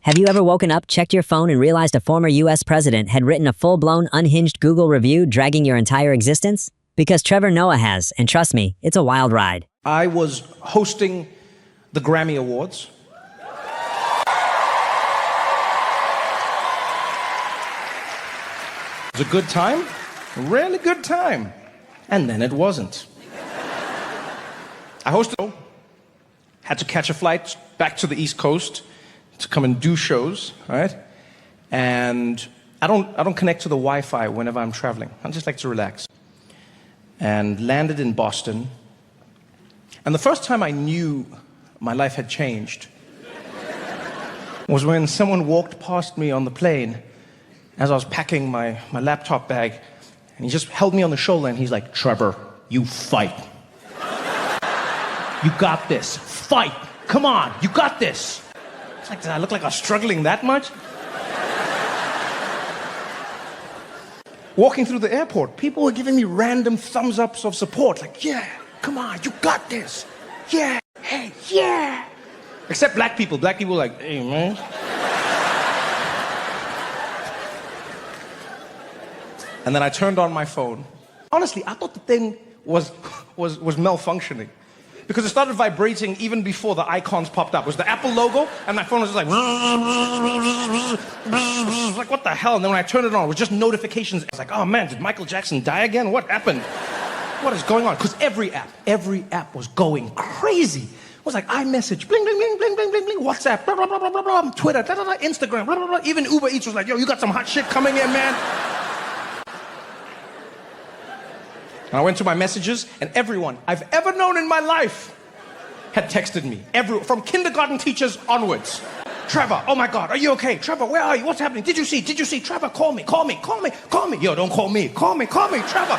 Have you ever woken up, checked your phone, and realized a former US president had written a full-blown, unhinged Google review dragging your entire existence? Because Trevor Noah has, and trust me, it's a wild ride. I was hosting the Grammy Awards. It was a good time, a really good time. And then it wasn't. I hosted, had to catch a flight back to the East Coast to come and do shows, right? And I don't connect to the Wi-Fi whenever I'm traveling. I just like to relax. And landed in Boston. And the first time I knew my life had changed was when someone walked past me on the plane as I was packing my laptop bag, and he just held me on the shoulder and he's like, "Trevor, you fight. You got this. Fight. Come on, you got this." It's like, did I look like I was struggling that much? Walking through the airport, people were giving me random thumbs ups of support, like, "Yeah, come on, you got this. Yeah, hey, yeah." Except black people. Black people were like, "Hey, man." And then I turned on my phone. Honestly, I thought the thing was malfunctioning, because it started vibrating even before the icons popped up. It was the Apple logo, and my phone was just like, like, what the hell? And then when I turned it on, it was just notifications. I was like, oh man, did Michael Jackson die again? What happened? What is going on? Because every app was going crazy. It was like iMessage, bling, bling, bling, bling, bling, bling, bling, WhatsApp, blah, blah, blah, blah, blah, blah, Twitter, da, da, da, Instagram, blah, blah, blah. Even Uber Eats was like, yo, you got some hot shit coming in, man. And I went to my messages, and everyone I've ever known in my life had texted me. From kindergarten teachers onwards. "Trevor, oh my God, are you okay? Trevor, where are you? What's happening? Did you see? Trevor, call me. Yo, don't call me. Call me. Trevor,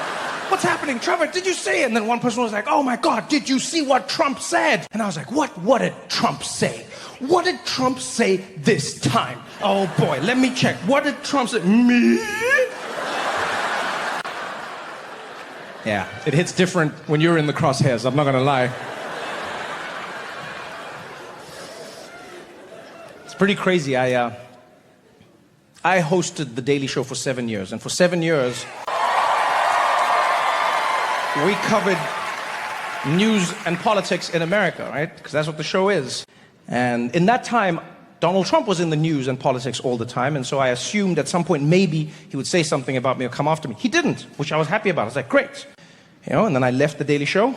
what's happening? Trevor, did you see?" And then one person was like, "Oh my God, did you see what Trump said?" And I was like, what did Trump say? What did Trump say this time? Oh boy, let me check. What did Trump say? Me? Yeah, it hits different when you're in the crosshairs, I'm not gonna lie. It's pretty crazy. I hosted The Daily Show for 7 years, and for 7 years, we covered news and politics in America, right? Because that's what the show is. And in that time, Donald Trump was in the news and politics all the time, and so I assumed at some point maybe he would say something about me or come after me. He didn't, which I was happy about. I was like, great. You know, and then I left The Daily Show,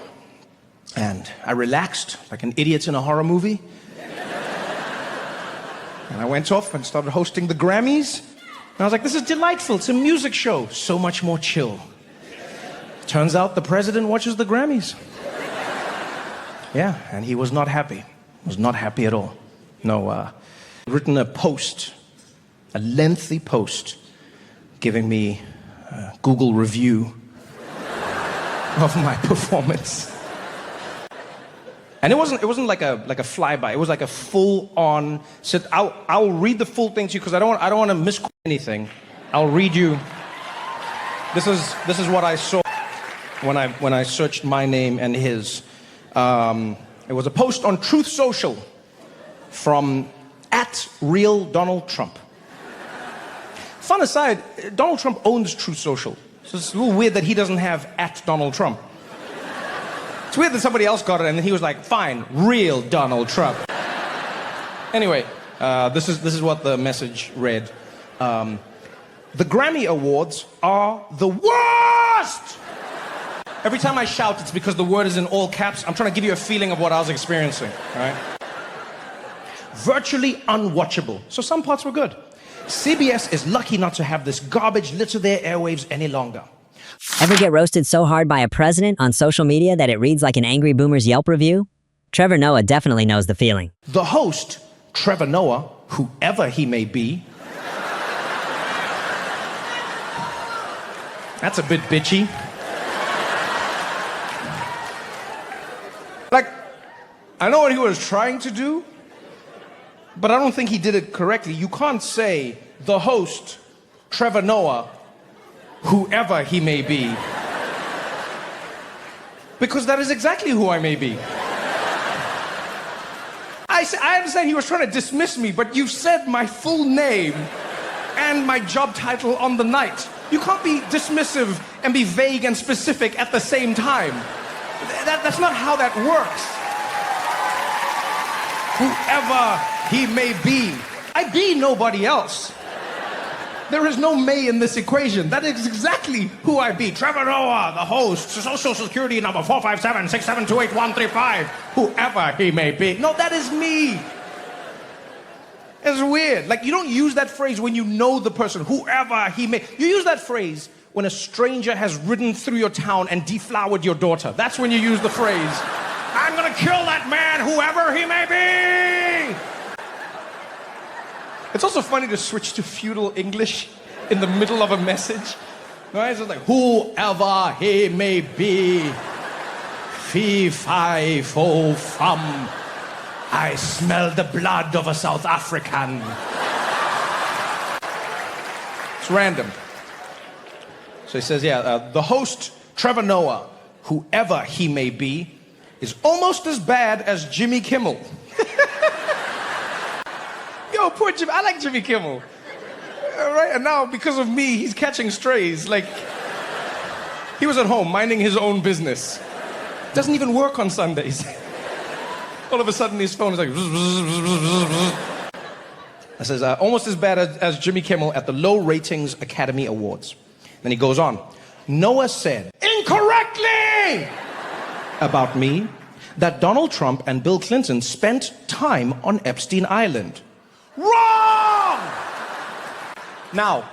and I relaxed like an idiot in a horror movie. And I went off and started hosting the Grammys. And I was like, this is delightful. It's a music show. So much more chill. Turns out the president watches the Grammys. Yeah, and he was not happy. Was not happy at all. No, written a post, a lengthy post, giving me a Google review of my performance. And it wasn't like a flyby. It was like a full-on. Said, I'll read the full thing to you because I don't want to misquote anything. I'll read you. This is what I saw when I searched my name and his. It was a post on Truth Social from @RealDonaldTrump. Fun aside, Donald Trump owns Truth Social. So it's a little weird that he doesn't have @DonaldTrump. It's weird that somebody else got it and then he was like, fine, real Donald Trump. Anyway, this is what the message read. The Grammy Awards are the worst! Every time I shout, it's because the word is in all caps. I'm trying to give you a feeling of what I was experiencing, all right? Virtually unwatchable. So some parts were good. CBS is lucky not to have this garbage litter their airwaves any longer. Ever get roasted so hard by a president on social media that it reads like an angry boomer's Yelp review? Trevor Noah definitely knows the feeling. The host, Trevor Noah, whoever he may be. That's a bit bitchy. Like, I know what he was trying to do, but I don't think he did it correctly. You can't say the host, Trevor Noah, whoever he may be. Because that is exactly who I may be. I I understand he was trying to dismiss me, but you've said my full name and my job title on the night. You can't be dismissive and be vague and specific at the same time. That's not how that works. Whoever he may be, I be nobody else. There is no may in this equation. That is exactly who I be. Trevor Noah, the host, Social Security number 457-6728135. Whoever he may be. No, that is me. It's weird. Like, you don't use that phrase when you know the person, whoever he may. You use that phrase when a stranger has ridden through your town and deflowered your daughter. That's when you use the phrase, I'm gonna kill that man, whoever he may be. It's also funny to switch to feudal English in the middle of a message. Right? It's just like, whoever he may be, fee, fi, fo, fum, I smell the blood of a South African. It's random. So he says, the host, Trevor Noah, whoever he may be, is almost as bad as Jimmy Kimmel. Yo, poor Jimmy. I like Jimmy Kimmel. All right, and now, because of me, he's catching strays. Like, he was at home minding his own business. Doesn't even work on Sundays. All of a sudden, his phone is like... It says, almost as bad as Jimmy Kimmel at the Low Ratings Academy Awards. Then he goes on. Noah said, incorrectly, about me, that Donald Trump and Bill Clinton spent time on Epstein Island. Wrong! Now,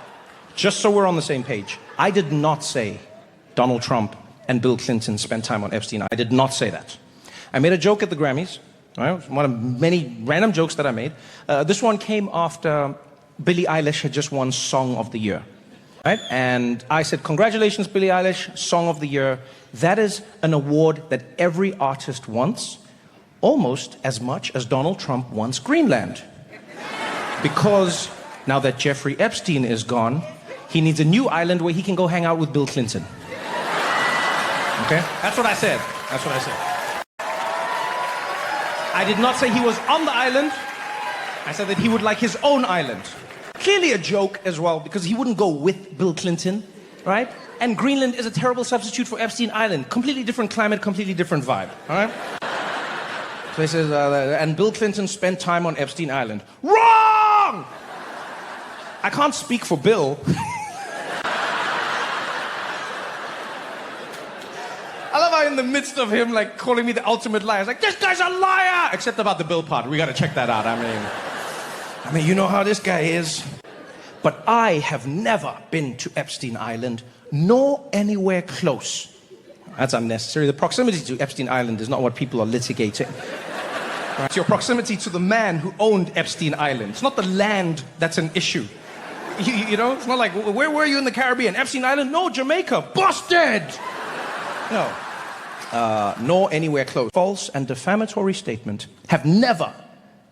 just so we're on the same page, I did not say Donald Trump and Bill Clinton spent time on Epstein. I did not say that. I made a joke at the Grammys, right? One of many random jokes that I made. This one came after Billie Eilish had just won Song of the Year, right? And I said, congratulations, Billie Eilish, Song of the Year. That is an award that every artist wants, almost as much as Donald Trump wants Greenland. Because now that Jeffrey Epstein is gone, he needs a new island where he can go hang out with Bill Clinton. Okay? That's what I said. That's what I said. I did not say he was on the island. I said that he would like his own island. Clearly a joke as well, because he wouldn't go with Bill Clinton, right? And Greenland is a terrible substitute for Epstein Island. Completely different climate, completely different vibe, all right? So he says, and Bill Clinton spent time on Epstein Island. Wrong! I can't speak for Bill. I love how in the midst of him, like, calling me the ultimate liar, it's like, this guy's a liar! Except about the Bill part. We gotta check that out. I mean, you know how this guy is. But I have never been to Epstein Island, nor anywhere close. That's unnecessary. The proximity to Epstein Island is not what people are litigating. Right? It's your proximity to the man who owned Epstein Island. It's not the land that's an issue. You know, it's not like, where were you in the Caribbean? Epstein Island? No, Jamaica. Busted! No. Nor anywhere close. False and defamatory statement. Have never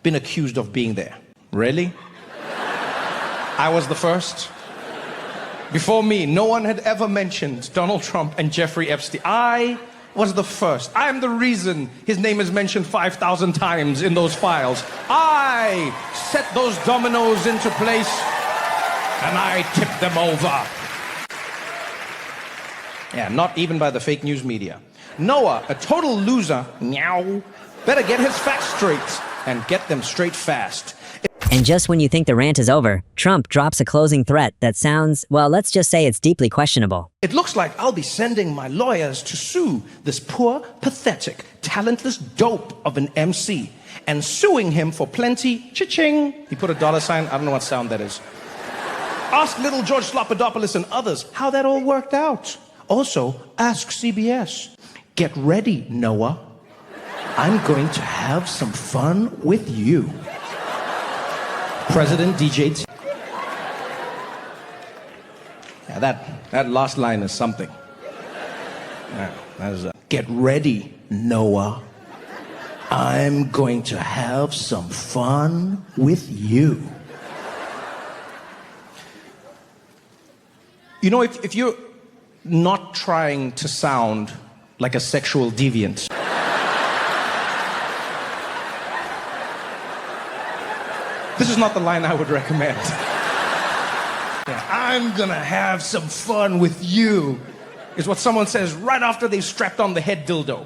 been accused of being there. Really? I was the first. Before me, no one had ever mentioned Donald Trump and Jeffrey Epstein. I was the first. I am the reason his name is mentioned 5,000 times in those files. I set those dominoes into place, and I tipped them over. Yeah, not even by the fake news media. Noah, a total loser, meow, better get his facts straight, and get them straight fast. And just when you think the rant is over, Trump drops a closing threat that sounds, well, let's just say it's deeply questionable. It looks like I'll be sending my lawyers to sue this poor, pathetic, talentless dope of an MC and suing him for plenty, cha-ching. He put a dollar sign, I don't know what sound that is. Ask little George Slopadopoulos and others how that all worked out. Also, ask CBS. Get ready, Noah. I'm going to have some fun with you. President DJ. Yeah, that last line is something. Yeah, that is get ready, Noah. I'm going to have some fun with you. You know, if you're not trying to sound like a sexual deviant, This is not the line I would recommend. Yeah, I'm gonna have some fun with you, is what someone says right after they've strapped on the head dildo.